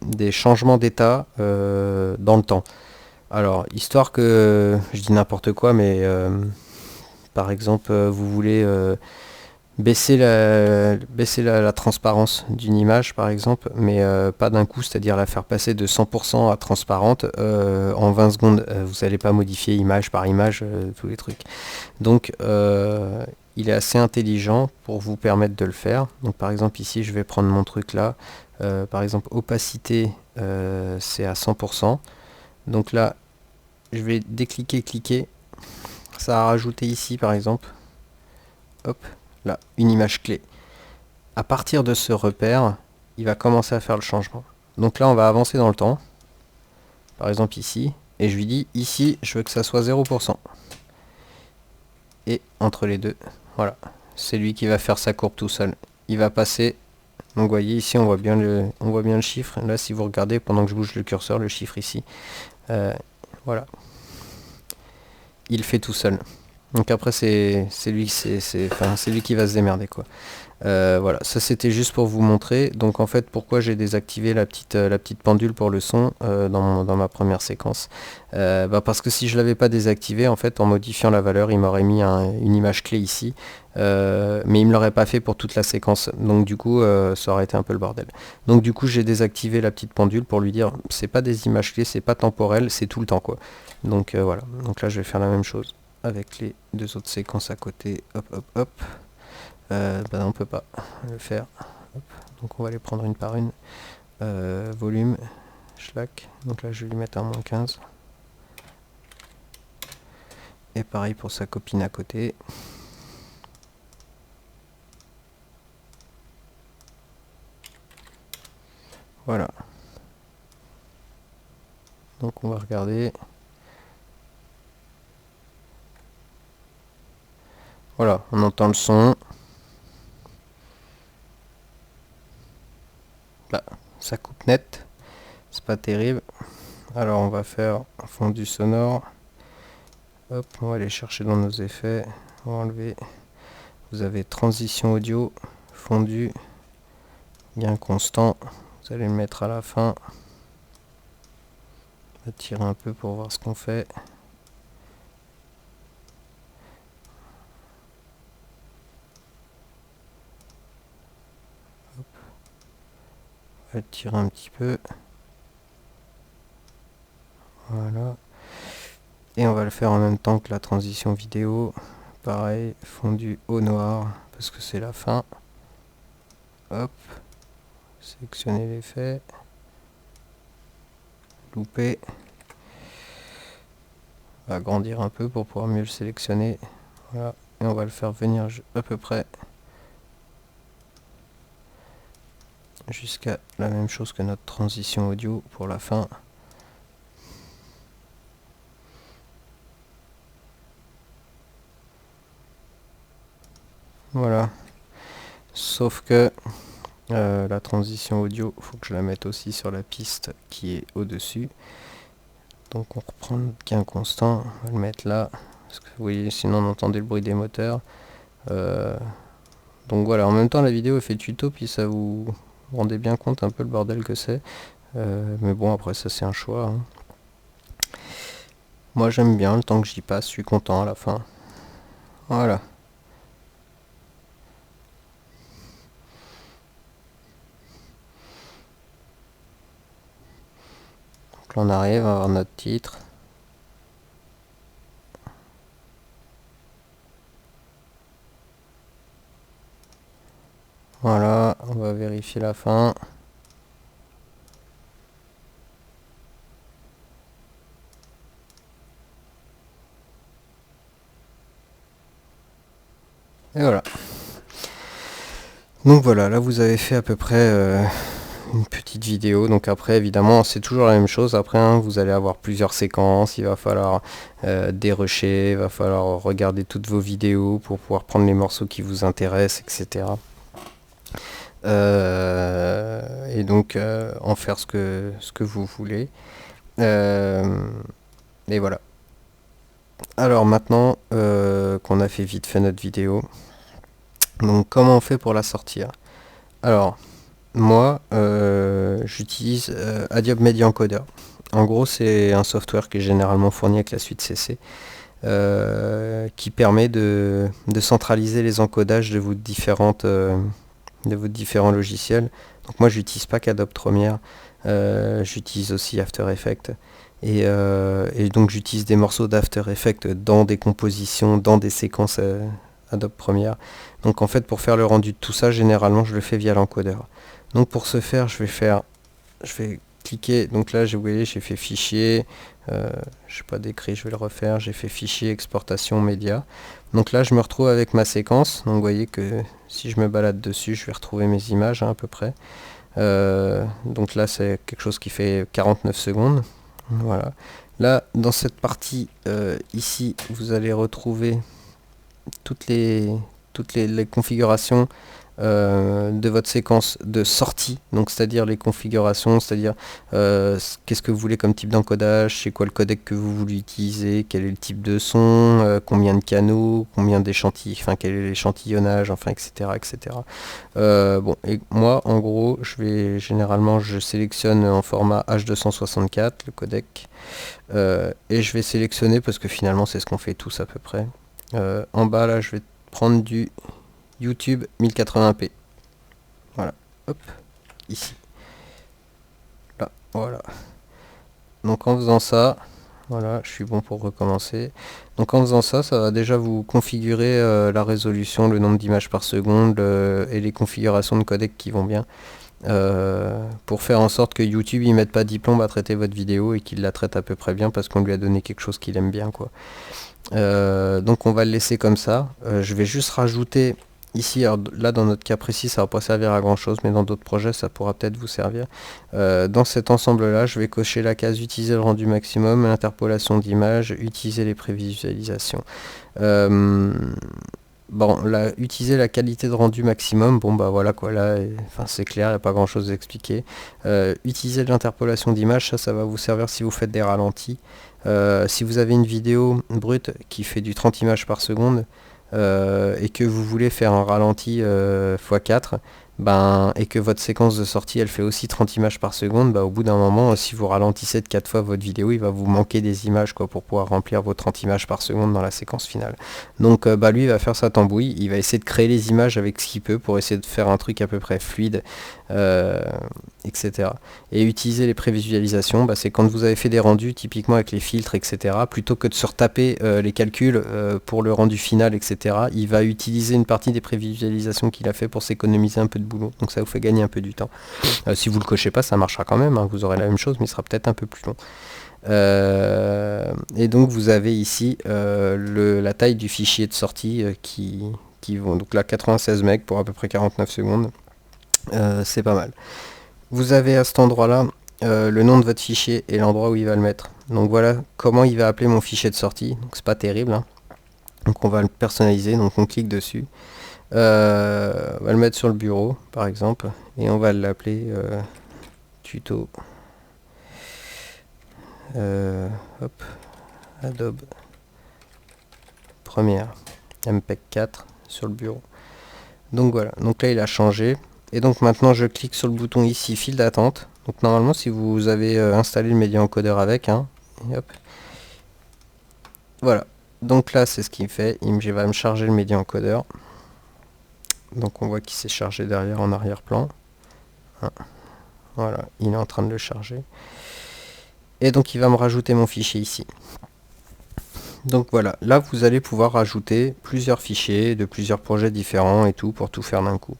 des changements d'état dans le temps. Alors, histoire que, je dis n'importe quoi, mais par exemple, vous voulez baisser la transparence d'une image, par exemple, mais pas d'un coup, c'est-à-dire la faire passer de 100% à transparente en 20 secondes. Vous n'allez pas modifier image par image, tous les trucs. Donc, il est assez intelligent pour vous permettre de le faire. Donc, par exemple, ici, je vais prendre mon truc là. Par exemple, opacité, c'est à 100%. Donc là, je vais décliquer, cliquer. Ça a rajouté ici, par exemple. Hop, là, une image clé. À partir de ce repère, il va commencer à faire le changement. Donc là, on va avancer dans le temps. Par exemple ici. Et je lui dis, ici, je veux que ça soit 0%. Et entre les deux, voilà. C'est lui qui va faire sa courbe tout seul. Il va passer. Donc vous voyez, ici, on voit bien le chiffre. Là, si vous regardez, pendant que je bouge le curseur, le chiffre ici. Voilà. Il fait tout seul. Donc après c'est lui qui va se démerder quoi. Voilà, ça c'était juste pour vous montrer. Donc en fait, pourquoi j'ai désactivé la petite pendule pour le son dans ma première séquence, parce que si je l'avais pas désactivé, en fait, en modifiant la valeur, il m'aurait mis une image clé ici, mais il me l'aurait pas fait pour toute la séquence. Donc du coup, ça aurait été un peu le bordel. Donc du coup, j'ai désactivé la petite pendule pour lui dire, c'est pas des images clés, c'est pas temporel, c'est tout le temps quoi. Donc voilà. Donc là, je vais faire la même chose avec les deux autres séquences à côté. Hop, hop, hop. On peut pas le faire. Hop. Donc on va les prendre une par une. Volume, schlack. Donc là je vais lui mettre un -15. Et pareil pour sa copine à côté. Voilà. Donc on va regarder. Voilà, on entend le son. Là, ça coupe net. C'est pas terrible. Alors on va faire un fondu sonore. Hop, on va aller chercher dans nos effets. On va enlever. Vous avez transition audio, fondu, gain constant. Vous allez le mettre à la fin. On va tirer un peu pour voir ce qu'on fait. On va tirer un petit peu. Voilà. Et on va le faire en même temps que la transition vidéo. Pareil, fondu au noir, parce que c'est la fin. Hop. Sélectionner l'effet. Louper. On va agrandir un peu pour pouvoir mieux le sélectionner. Voilà. Et on va le faire venir à peu près jusqu'à la même chose que notre transition audio pour la fin. Voilà. Sauf que la transition audio, il faut que je la mette aussi sur la piste qui est au-dessus. Donc on reprend le gain constant, on va le mettre là, parce que vous voyez, sinon on entendait le bruit des moteurs. Donc voilà, en même temps la vidéo fait tuto, puis ça vous rendez bien compte un peu le bordel que c'est. Mais bon, après ça c'est un choix. Hein. Moi j'aime bien, le temps que j'y passe, je suis content à la fin. Voilà. Donc là on arrive à avoir notre titre. Voilà, on va vérifier la fin. Et voilà. Donc voilà, là vous avez fait à peu près une petite vidéo. Donc après évidemment c'est toujours la même chose. Après hein, vous allez avoir plusieurs séquences. Il va falloir dérusher, il va falloir regarder toutes vos vidéos pour pouvoir prendre les morceaux qui vous intéressent, etc. Et donc en faire ce que vous voulez. Et voilà. Alors maintenant qu'on a fait vite fait notre vidéo, donc comment on fait pour la sortir? Alors moi j'utilise Adobe Media Encoder. En gros c'est un software qui est généralement fourni avec la suite CC qui permet de centraliser les encodages de vos différents logiciels. Donc moi j'utilise pas qu'Adobe Premiere, j'utilise aussi After Effects. Et donc j'utilise des morceaux d'After Effects dans des compositions, dans des séquences Adobe Premiere. Donc en fait pour faire le rendu de tout ça, généralement je le fais via l'encodeur. Donc pour ce faire, je vais cliquer, donc là vous voyez j'ai fait fichier, je sais pas d'écrit, je vais le refaire, j'ai fait fichier, exportation, média. Donc là je me retrouve avec ma séquence, donc vous voyez que si je me balade dessus, je vais retrouver mes images hein, à peu près. Donc là c'est quelque chose qui fait 49 secondes. Voilà. Là, dans cette partie ici, vous allez retrouver toutes les configurations de votre séquence de sortie, donc c'est-à-dire les configurations, c'est-à-dire qu'est-ce que vous voulez comme type d'encodage, c'est quoi le codec que vous voulez utiliser, quel est le type de son, combien de canaux, combien d'échantillons, enfin quel est l'échantillonnage, enfin etc. etc. Bon, et moi en gros généralement je sélectionne en format H264 le codec, et je vais sélectionner parce que finalement c'est ce qu'on fait tous à peu près. En bas là je vais prendre du YouTube 1080p. Voilà, hop, ici. Là, voilà. Donc en faisant ça, voilà, je suis bon pour recommencer. Donc en faisant ça, ça va déjà vous configurer la résolution, le nombre d'images par seconde et les configurations de codec qui vont bien. Pour faire en sorte que YouTube ne mette pas 10 plombes à traiter votre vidéo et qu'il la traite à peu près bien parce qu'on lui a donné quelque chose qu'il aime bien, quoi. Donc on va le laisser comme ça. Je vais juste rajouter ici, alors là dans notre cas précis ça va pas servir à grand chose, mais dans d'autres projets ça pourra peut-être vous servir. Dans cet ensemble là je vais cocher la case utiliser le rendu maximum, l'interpolation d'image, utiliser les prévisualisations. Bon, là, utiliser la qualité de rendu maximum, bon bah voilà quoi, là, enfin c'est clair, il n'y a pas grand chose à expliquer. Utiliser de l'interpolation d'image, ça va vous servir si vous faites des ralentis. Si vous avez une vidéo brute qui fait du 30 images par seconde, et que vous voulez faire un ralenti x4, et que votre séquence de sortie elle fait aussi 30 images par seconde, au bout d'un moment, si vous ralentissez de 4 fois votre vidéo, il va vous manquer des images quoi, pour pouvoir remplir vos 30 images par seconde dans la séquence finale. Donc lui il va faire sa tambouille, il va essayer de créer les images avec ce qu'il peut pour essayer de faire un truc à peu près fluide, etc. Et utiliser les prévisualisations, c'est quand vous avez fait des rendus typiquement avec les filtres, etc. Plutôt que de se retaper les calculs pour le rendu final, etc. Il va utiliser une partie des prévisualisations qu'il a fait pour s'économiser un peu de boulot. Donc ça vous fait gagner un peu du temps. Si vous le cochez pas, ça marchera quand même, hein. Vous aurez la même chose, mais il sera peut-être un peu plus long. Et donc vous avez ici la taille du fichier de sortie qui vont donc là 96 MB pour à peu près 49 secondes. C'est pas mal. Vous avez à cet endroit là le nom de votre fichier et l'endroit où il va le mettre. Donc voilà comment il va appeler mon fichier de sortie. Donc c'est pas terrible, hein. Donc on va le personnaliser, donc on clique dessus. On va le mettre sur le bureau par exemple et on va l'appeler tuto hop, Adobe Premiere MPEG 4 sur le bureau. Donc voilà, donc là il a changé et donc maintenant je clique sur le bouton ici file d'attente. Donc normalement si vous avez installé le média encodeur avec, hein, et hop, voilà, donc là c'est ce qu'il fait, il va me charger le média encodeur. Donc on voit qu'il s'est chargé derrière en arrière-plan. Voilà, il est en train de le charger. Et donc il va me rajouter mon fichier ici. Donc voilà, là vous allez pouvoir rajouter plusieurs fichiers de plusieurs projets différents et tout pour tout faire d'un coup.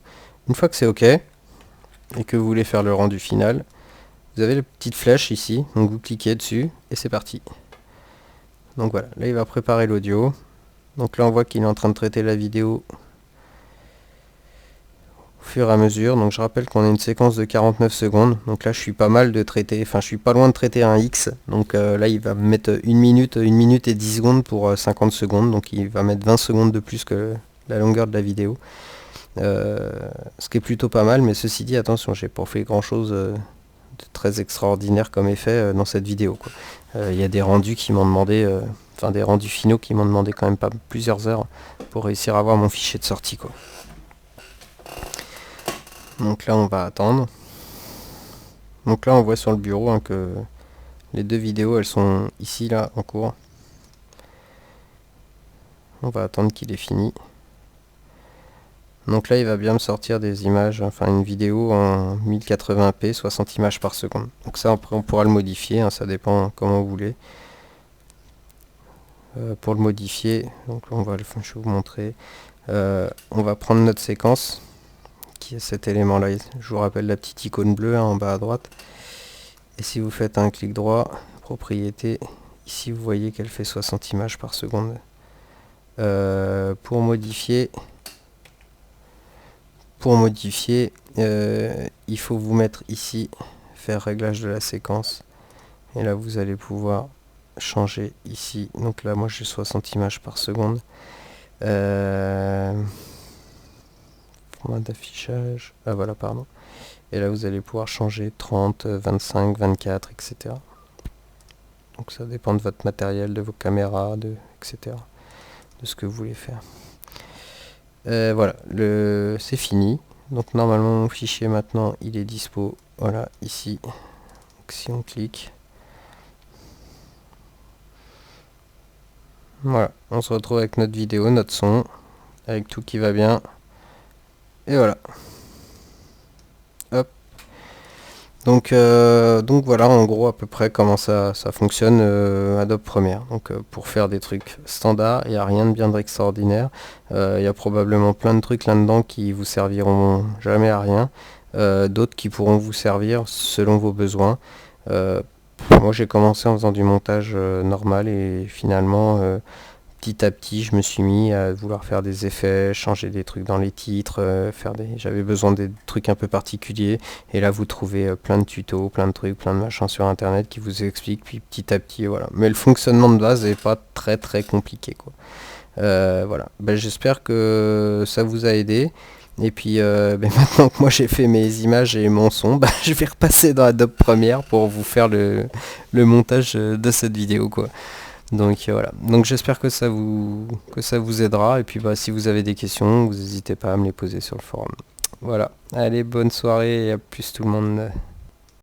Une fois que c'est OK et que vous voulez faire le rendu final, vous avez la petite flèche ici, donc vous cliquez dessus et c'est parti. Donc voilà, là il va préparer l'audio. Donc là on voit qu'il est en train de traiter la vidéo au fur et à mesure. Donc je rappelle qu'on a une séquence de 49 secondes. Donc là je suis pas mal de traiter, enfin je suis pas loin de traiter un X. Donc là il va me mettre 1 minute et 10 secondes pour 50 secondes. Donc il va mettre 20 secondes de plus que la longueur de la vidéo. Ce qui est plutôt pas mal, mais ceci dit, attention, j'ai pas fait grand chose de très extraordinaire comme effet dans cette vidéo. Il y a des rendus qui m'ont demandé, enfin des rendus finaux qui m'ont demandé quand même pas plusieurs heures pour réussir à avoir mon fichier de sortie, quoi. Donc là on va attendre. Donc là on voit sur le bureau, hein, que les deux vidéos elles sont ici là en cours. On va attendre qu'il ait fini. Donc là il va bien me sortir des images, enfin une vidéo en 1080p 60 images par seconde. Donc ça après on pourra le modifier, hein, ça dépend comment vous voulez. Pour le modifier, donc je vais vous montrer. On va prendre notre séquence qui est cet élément là, je vous rappelle la petite icône bleue, hein, en bas à droite. Et si vous faites un clic droit, propriété, ici vous voyez qu'elle fait 60 images par seconde. Pour modifier, il faut vous mettre ici, faire réglage de la séquence. Et là vous allez pouvoir changer ici. Donc là moi j'ai 60 images par seconde. format d'affichage, ah voilà pardon, et là vous allez pouvoir changer 30, 25, 24, etc. Donc ça dépend de votre matériel, de vos caméras, etc. de ce que vous voulez faire. Voilà, c'est fini. Donc normalement mon fichier maintenant il est dispo, voilà ici. Donc si on clique, voilà, on se retrouve avec notre vidéo, notre son, avec tout qui va bien. Et voilà. Hop. Donc voilà en gros à peu près comment ça fonctionne Adobe Premiere. Donc pour faire des trucs standards, il n'y a rien de bien d'extraordinaire. Il y a probablement plein de trucs là-dedans qui vous serviront jamais à rien. D'autres qui pourront vous servir selon vos besoins. Moi j'ai commencé en faisant du montage normal et finalement petit à petit je me suis mis à vouloir faire des effets, changer des trucs dans les titres, j'avais besoin des trucs un peu particuliers, et là vous trouvez plein de tutos, plein de trucs, plein de machins sur internet qui vous expliquent, puis petit à petit voilà. Mais le fonctionnement de base n'est pas très compliqué quoi. Voilà, j'espère que ça vous a aidé. Et puis maintenant que moi j'ai fait mes images et mon son, je vais repasser dans Adobe Premiere pour vous faire le montage de cette vidéo quoi. Donc voilà, donc j'espère que ça vous aidera, et puis si vous avez des questions, vous n'hésitez pas à me les poser sur le forum. Voilà, allez, bonne soirée et à plus tout le monde.